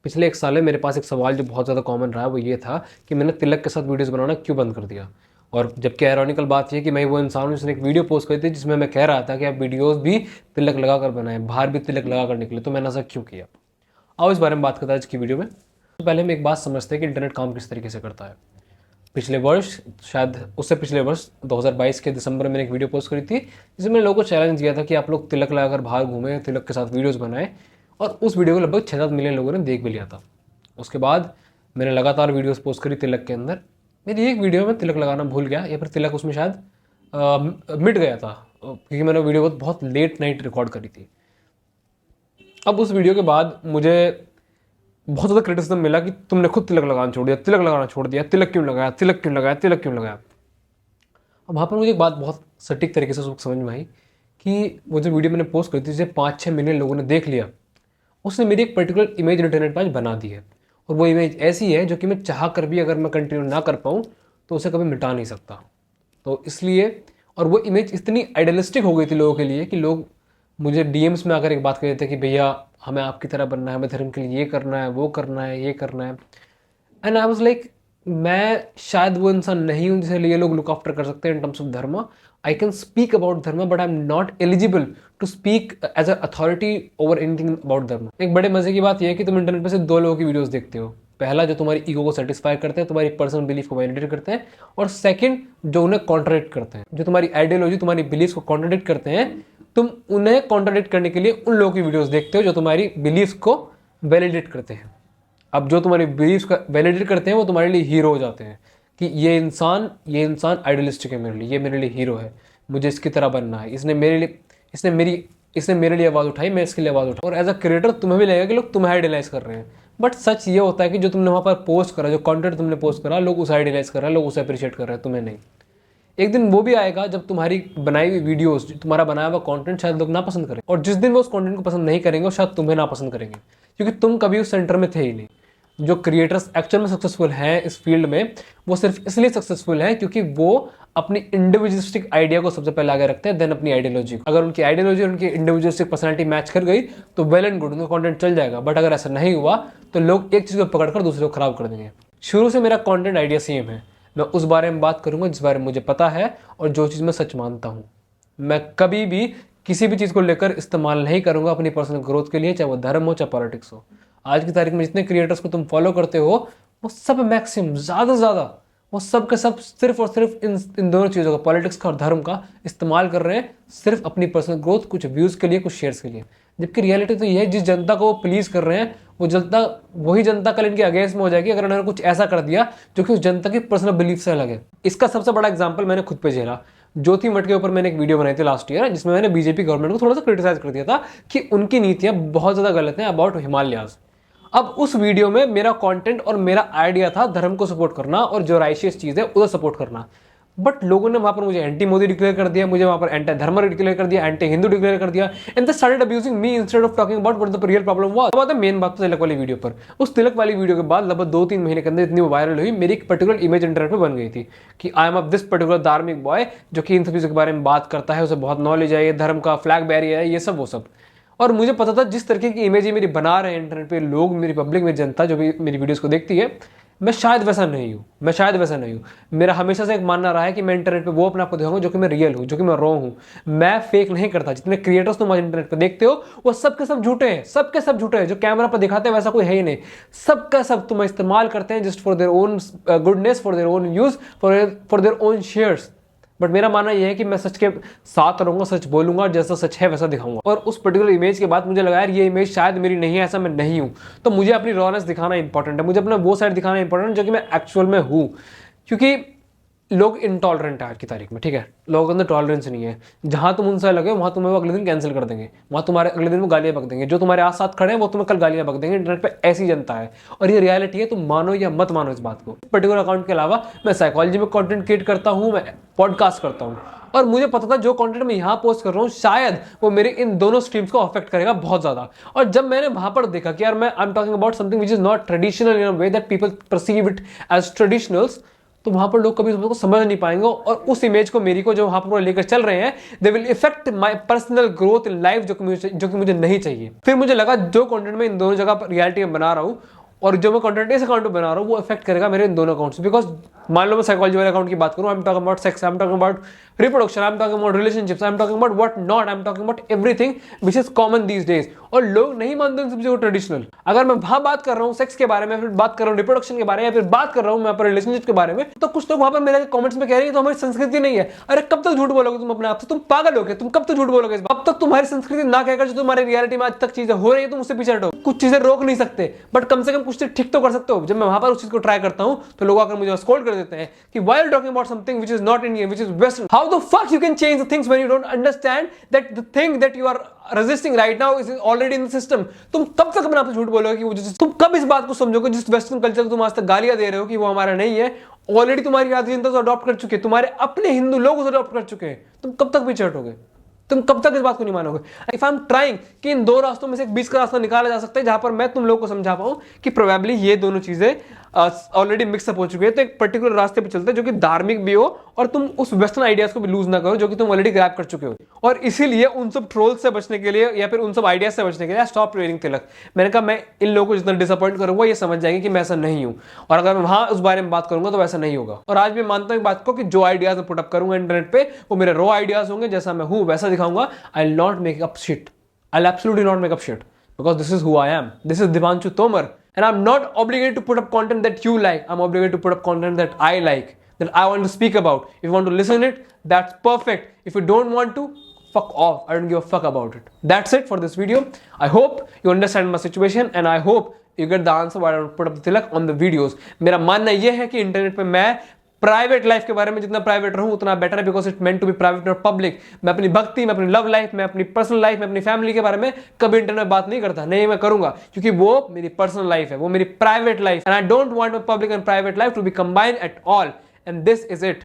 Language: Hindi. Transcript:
पिछले 1 साल में मेरे पास एक सवाल जो बहुत ज़्यादा कॉमन रहा है वो ये था कि मैंने तिलक के साथ वीडियोस बनाना क्यों बंद कर दिया। और जबकि आयरॉनिकल बात ये कि मैं वो इंसान हूँ जिसने एक वीडियो पोस्ट करी थी जिसमें मैं कह रहा था कि आप वीडियोस भी तिलक लगा कर बनाएं, बाहर भी तिलक लगा कर निकले, तो मैंने ऐसा क्यों किया। आओ इस बारे में बात करते हैं आज की वीडियो में। तो पहले हम एक बात समझते हैं कि इंटरनेट काम किस तरीके से करता है। पिछले वर्ष, शायद उससे पिछले वर्ष 2022 के दिसंबर में मैंने एक वीडियो पोस्ट करी थी जिसमें मैंने लोगों को चैलेंज दिया था कि आप लोग तिलक लगाकर बाहर घूमें, तिलक के साथ वीडियोस बनाएं, और उस वीडियो को लगभग 6-7 मिलियन लोगों ने देख भी लिया था। उसके बाद मैंने लगातार वीडियोस पोस्ट करी तिलक के अंदर। मेरी एक वीडियो में तिलक लगाना भूल गया या फिर तिलक उसमें शायद मिट गया था, क्योंकि मैंने वीडियो बहुत लेट नाइट रिकॉर्ड करी थी। अब उस वीडियो के बाद मुझे बहुत ज़्यादा क्रिटिसिज्म मिला कि तुमने खुद तिलक लगाना छोड़ दिया, तिलक लगाना छोड़ दिया, तिलक क्यों लगाया, तिलक क्यों लगाया, तिलक क्यों लगाया। अब वहाँ पर मुझे एक बात बहुत सटीक तरीके से समझ में आई कि वो जो वीडियो मैंने पोस्ट करी थी जिसे 5-6 मिलियन लोगों ने देख लिया, उसने मेरी एक पर्टिकुलर इमेज इंटरनेट पर आज बना दी है। और वो इमेज ऐसी है जो कि मैं चाह कर भी अगर मैं कंटिन्यू ना कर पाऊँ तो उसे कभी मिटा नहीं सकता। तो इसलिए, और वो इमेज इतनी आइडियलिस्टिक हो गई थी लोगों के लिए कि लोग मुझे डीएम्स में आकर एक बात कह देते कि भैया हमें आपकी तरह बनना है, हमें धर्म के लिए ये करना है, वो करना है, ये करना है। एंड आई वाज लाइक, मैं शायद वो इंसान नहीं हूँ जिसे लिए लोग लुक आफ्टर कर सकते हैं इन terms of dharma. I can speak about dharma but I am not eligible to speak as a authority over anything about dharma. एक बड़े मजे की बात यह है कि तुम इंटरनेट पर से 2 लोगों की वीडियोस देखते हो। पहला जो तुम्हारी ईगो को सेटिस्फाई करते हैं, तुम्हारी पर्सनल बिलीफ को वैलिडेट करते हैं, और सेकंड जो उन्हें कॉन्ट्राडिक्ट करते हैं, जो तुम्हारी आइडियोलॉजी, तुम्हारी बिलीफ को कॉन्ट्राडिक्ट करते हैं। तुम उन्हें कॉन्ट्राडिक्ट करने के लिए उन लोगों की वीडियोस देखते हो जो तुम्हारी बिलीफ को वैलिडेट करते हैं। अब जो तुम्हारी बिलीफ का वैलिडेट करते हैं वो तुम्हारे लिए हीरो हो जाते हैं कि ये इंसान आइडियलिस्टिक है मेरे लिए, ये मेरे लिए हीरो है, मुझे इसकी तरह बनना है, इसने मेरे लिए आवाज़ उठाई, मैं इसके लिए आवाज़ उठाई। और एज अ क्रिएटर तुम्हें भी लगेगा कि लोग तुम्हें आइडियलाइज कर रहे हैं, बट सच ये होता है कि जो तुमने वहाँ पर पोस्ट करा, जो कंटेंट तुमने पोस्ट करा, लोग उसे आइडियलाइज कर रहे हैं, लोग उसे अप्रिशिएट कर रहे हैं, तुम्हें नहीं। एक दिन वो भी आएगा जब तुम्हारी बनाई हुई वीडियोस, तुम्हारा बनाया हुआ कंटेंट शायद लोग ना पसंद करें, और जिस दिन वो उस कंटेंट को पसंद नहीं करेंगे वो शायद तुम्हें ना पसंद करेंगे, क्योंकि तुम कभी उस सेंटर में थे ही नहीं। जो क्रिएटर्स एक्चुअल में सक्सेसफुल हैं इस फील्ड में, वो सिर्फ इसलिए सक्सेसफुल हैं क्योंकि वो अपनी इंडिविजुअलिस्टिक आइडिया को सबसे पहले आगे रखते हैं, देन अपनी आइडियोलॉजी को। अगर उनकी आइडियोलॉजी और उनकी इंडिविजुअलिस्टिक पर्सनैलिटी मैच कर गई तो वेल एंड गुड, उनका कंटेंट चल जाएगा। बट अगर ऐसा नहीं हुआ तो लोग एक चीज़ को पकड़कर दूसरे को खराब कर देंगे। शुरू से मेरा कंटेंट आइडिया सेम है, मैं उस बारे में बात करूंगा जिस बारे में मुझे पता है और जो चीज़ मैं सच मानता हूँ। मैं कभी भी किसी भी चीज़ को लेकर इस्तेमाल नहीं करूंगा अपनी पर्सनल ग्रोथ के लिए, चाहे वो धर्म हो चाहे पॉलिटिक्स हो। आज की तारीख में जितने क्रिएटर्स को तुम फॉलो करते हो वो सब मैक्सिमम ज़्यादा से ज़्यादा वो सब के सब सिर्फ और सिर्फ इन दोनों चीज़ों का, पॉलिटिक्स का और धर्म का इस्तेमाल कर रहे हैं सिर्फ अपनी पर्सनल ग्रोथ, कुछ व्यूज़ के लिए, कुछ शेयर्स के लिए। जबकि रियलिटी तो ये है, जिस जनता को वो प्लीज़ कर रहे हैं वही जनता कल इनके अगेंस्ट में हो जाएगी अगर उन्होंने कुछ ऐसा कर दिया जो कि उस जनता की पर्सनल बिलीफ से अलग है। इसका सबसे बड़ा एग्जांपल मैंने खुद पे झेला। ज्योति मठ के ऊपर मैंने एक वीडियो बनाई थी लास्ट ईयर, जिसमें मैंने बीजेपी गवर्नमेंट को थोड़ा सा क्रिटिसाइज कर दिया था कि उनकी नीतियां बहुत ज़्यादा गलत हैं अबाउट हिमालयाज। अब उस वीडियो में मेरा कंटेंट और मेरा आइडिया था धर्म को सपोर्ट करना और जो राइशियस चीज़ है उसे सपोर्ट करना। बट लोगों ने वहां पर मुझे एंटी मोदी डिक्लेयर कर दिया, मुझे वहां पर एंटी धर्म डिक्लेयर कर दिया, एंटी हिंदू डिक्लेयर कर दिया, and they started abusing me instead of talking about what the real problem was. अब आता है मेन बात तिलक वाली वीडियो पर। उस तिलक वाली वीडियो के बाद लगभग 2-3 महीने के अंदर इतनी वायरल हुई, मेरी एक पर्टिकुलर इमेज इंटरनेट पर बन गई थी कि I am of this particular धार्मिक बॉय जो कि इन सब चीज़ों के बारे में बात करता है, उसे बहुत नॉलेज है, ये धर्म का फ्लैग बैरियर है, ये सब वो सब। और मुझे पता था जिस तरीके की इमेज मेरी बना रहे हैं इंटरनेट पे लोग, मेरी पब्लिक, मेरी जनता जो भी मेरी वीडियोस को देखती है, मैं शायद वैसा नहीं हूँ। मेरा हमेशा से एक मानना रहा है कि मैं इंटरनेट पे वो अपने आप को दिखाऊंगा जो कि मैं रियल हूँ, जो कि मैं रॉ हूँ। मैं फेक नहीं करता। जितने क्रिएटर्स तुम आज इंटरनेट पे देखते हो वो सबके सब झूठे हैं, सबके सब झूठे हैं। जो कैमरा पर दिखाते हैं वैसा कोई है ही नहीं। सबका सब तुम इस्तेमाल करते हैं just for their own goodness, for their own use, for their own shares. But मेरा मानना यह है कि मैं सच के साथ रहूंगा, सच बोलूंगा और जैसा सच है वैसा दिखाऊंगा। और उस पर्टिकुलर इमेज के बाद मुझे लगा यार ये इमेज शायद मेरी नहीं है, ऐसा मैं नहीं हूं। तो मुझे अपनी रॉनेस दिखाना इंपॉर्टेंट है, मुझे अपना वो साइड दिखाना इंपॉर्टेंट है जो कि मैं एक्चुअल में हूं। क्योंकि लोग इनटॉलरेंट है आज की तारीख में, ठीक है। लोगों के अंदर टॉलरेंस नहीं है। जहां तुम उनसे लगे वहां तुम्हें वो अगले दिन कैंसिल कर देंगे, वहां तुम्हारे अगले दिन वो गालियां बक देंगे। जो तुम्हारे साथ खड़े हैं वो तुम्हें कल गालियां बक देंगे। इंटरनेट पे ऐसी जनता है और ये रियलिटी है, तुम मानो या मत मानो इस बात को। पर्टिकुलर अकाउंट के अलावा मैं साइकोलॉजी में कंटेंट क्रिएट करता हूँ, मैं पॉडकास्ट करता हूँ, और मुझे पता था जो कंटेंट मैं यहाँ पोस्ट कर रहा हूँ शायद वो मेरे इन दोनों स्ट्रीम्स को अफेक्ट करेगा बहुत ज्यादा। और जब मैंने वहां पर देखा कि यार मैं I am talking about something which is not traditional in a way that people perceive it as traditionals, तो वहां पर लोग कभी उसको समझ नहीं पाएंगे और उस इमेज को मेरी को जो वहां पर लेकर चल रहे हैं, they will effect my personal growth in life, जो कि मुझे नहीं चाहिए। फिर मुझे लगा जो कंटेंट मैं इन दोनों जगह पर रियलिटी में बना रहा हूँ और जो मैं कंटेंट इस अकाउंट पे बना रहा हूँ वो इफेक्ट करेगा मेरे इन दोनों अकाउंट्स। बिकॉज मान लो मैं साइकोलॉजी वाले अकाउंट की बात करूँ, I am talking about sex, I am talking about reproduction, I am talking about relationships, I am talking about what not, I am talking about everything which is common these days. और लोग नहीं मानते इन सब चीजों को ट्रेडिशनल। अगर मैं वहां बात कर रहा हूँ सेक्स के बारे में, फिर बात कर रहा हूँ रिप्रोडक्शन के बारे में, या फिर बात कर रहा हूँ मैं अपने रिलेशनशिप के बारे में, तो कुछ लोग वहां पर मेरे कमेंट्स में कह रहे हैं तो हमारी संस्कृति नहीं है। अरे कब तक झूठ बोलोगे तुम अपने आप से? तुम पागल हो गए, तुम कब तक झूठ बोलोगे? अब तक तुम्हारी संस्कृति ना कहकर जो तुम्हारी रियलिटी में आज तक चीजें हो रही है तुम उससे पीछे हटो। कुछ चीजें रोक नहीं सकते बट कम से कम कुछ चीज ठीक तो कर सकते हो। जब मैं वहां पर उस चीज को ट्राई करता हूं तो लोग आकर मुझे स्कोल्ड कर देते हैं कि why are talking about something which is not Indian, which is western, how the fuck you can change the things when you don't understand that the thing that you are resisting right now is already in the system. तुम कब तक अपने आप से झूठ बोलोगे कि वो तुम कब इस बात को समझोगे जिस वेस्टर्न कल्चर को तुम आज तक गालियां दे रहे हो कि वो हमारा नहीं है, ऑलरेडी तुम्हारी आधी जनता अडॉप्ट कर चुके हैं, तुम्हारे अपने हिंदू लोग उसे अडॉप्ट कर चुके हैं। तुम कब तक पीछे हटोगे? तुम कब तक इस बात को नहीं मानोगे? इफ आई एम ट्राइंग कि इन दो रास्तों में से एक बीच का रास्ता निकाला जा सकता है जहां पर मैं तुम लोगों को समझा पाऊं कि प्रोबेबली ये दोनों चीजें ऑलरेडी मिक्सअप हो चुकी है, तो एक पर्टिकुलर रास्ते पे चलते हैं जो कि धार्मिक भी हो और तुम उस वेस्टर्न आइडियाज को भी लूज ना करो जो कि तुम ऑलरेडी ग्रैब कर चुके हो। और इसीलिए उन सब ट्रोल्स से बचने के लिए या फिर उन सब आइडियाज से बचने के लिए स्टॉप ट्रेनिंग तिलक। मैंने कहा मैं इन लोगों को जितना डिसअपॉइंट करूंगा ये समझ जाएंगे कि मैं ऐसा नहीं हूं, और अगर मैं वहां उस बारे में बात करूंगा तो वैसा नहीं होगा। और आज भी मानता हूं बात को कि जो आइडियाज मैं पुटअप करूंगा इंटरनेट पे वो मेरे रॉ आइडियाज होंगे, जैसा मैं हूं वैसा दिखाऊंगा। I will not make up shit, I will absolutely not make up shit because this is who I am. This is Dipanshu Tomar and I'm not obligated to put up content that you like. I'm obligated to put up content that I like, that I want to speak about. If you want to listen it, that's perfect. If you don't want to, fuck off. I don't give a fuck about it. That's it for this video. I hope you understand my situation and I hope you get the answer why I don't put up the tilak on the videos. मेरा मानना यह है कि इंटरनेट पे मैं प्राइवेट लाइफ के बारे में जितना प्राइवेट रहूं उतना बेटर है, because it meant to be private not public. मैं अपनी भक्ति, मैं अपनी लव लाइफ, मैं अपनी पर्सनल लाइफ, मैं अपनी फैमिली के बारे में कभी इंटरनेट में बात नहीं करता, नहीं मैं करूंगा, क्योंकि वो मेरी पर्सनल लाइफ है, वो मेरी private life, and I don't want my public and private life to be combined at all, and this is it.